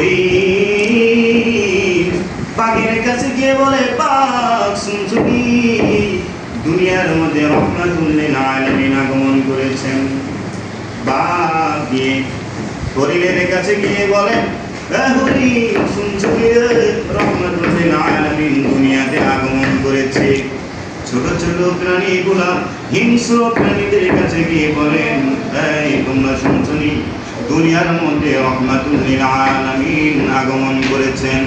হরিণ পাখির কাছে গিয়ে বলে পাক শুনছুনি দুনিয়ার মধ্যে রহমাতুল লিল আলামিন আগমন করেছেন। বাঘ গিয়ে হরিণের কাছে গিয়ে বলে হরিণ শুনছুনি রহমাতুল লিল আলামিন দুনিয়াতে আগমন করেছে। ছোট ছোট প্রাণীগুলা হিংস্র প্রাণীদের কাছে গিয়ে বলেন এই তোমরা শুনছুনি দুনিয়ার মধ্যে রহমাতুল লিল আলামিন আগমন করেছেন।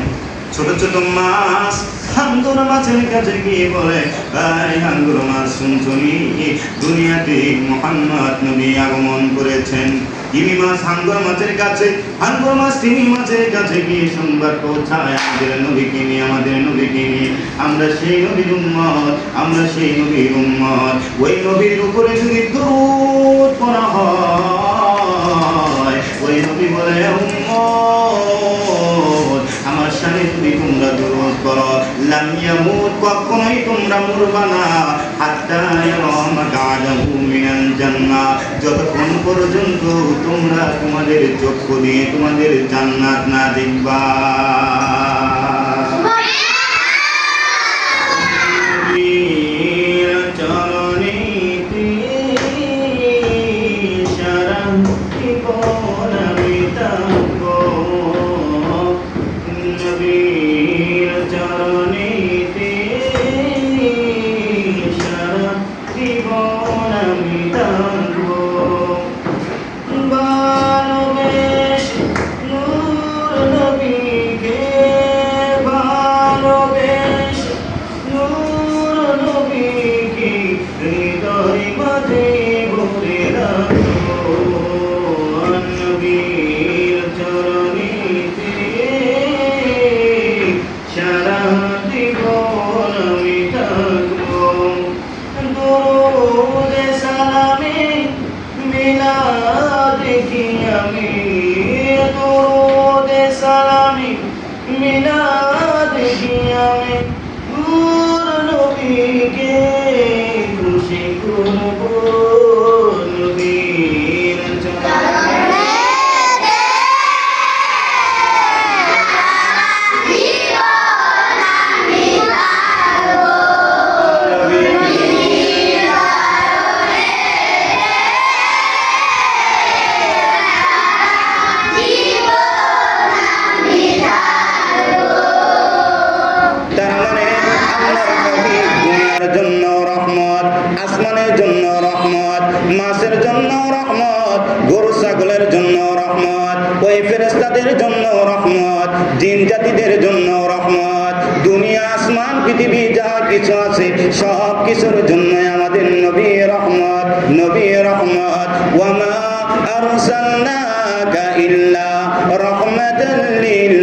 ছোট ছোট মাছ হাঙ্গর মাছের কাছে গিয়ে বলে এই হাঙ্গর মাছ শুনছুনি দুনিয়াতে মুহাম্মদ নবী আগমন করেছেন। তিমি মাছ হাঙ্গর মাছের কাছে, হাঙ্গর মাছ তিমি মাছের কাছে গিয়ে সংবাদ পৌঁছায় আমাদের নবীকে নিয়ে, আমাদের নবীকে নিয়ে। আমরা সেই নবীর উম্মত, আমরা সেই নবীর উম্মত। ওই নবীর উপরে যদি দরুদ পড়া হয় ওই নবী বলে উম্মত আমার শানে যদি তোমরা দরুদ পড়ো লাম ইয়ামুত কখনোই তোমরা মরবা না হাত্তা ইয়ারা মাকাদাহু মিনাল জান্নাহ যতক্ষণ পর্যন্ত তোমরা তোমাদের চক্ষু দিয়ে তোমাদের জান্নাত না দেখবা। মাছের জন্য রহমত, গরু ছাগলের জন্য রহমত, ওই ফেরেশতাদের জন্য রহমত, জিন জাতিদের জন্য রহমত, দুনিয়া আসমান পৃথিবী যা কিছু আছে সব কিছুর জন্য আমাদের নবী রহমত, নবী রহমত। ওয়া মা আরসালনাকা ইল্লা রাহমাতাল লিল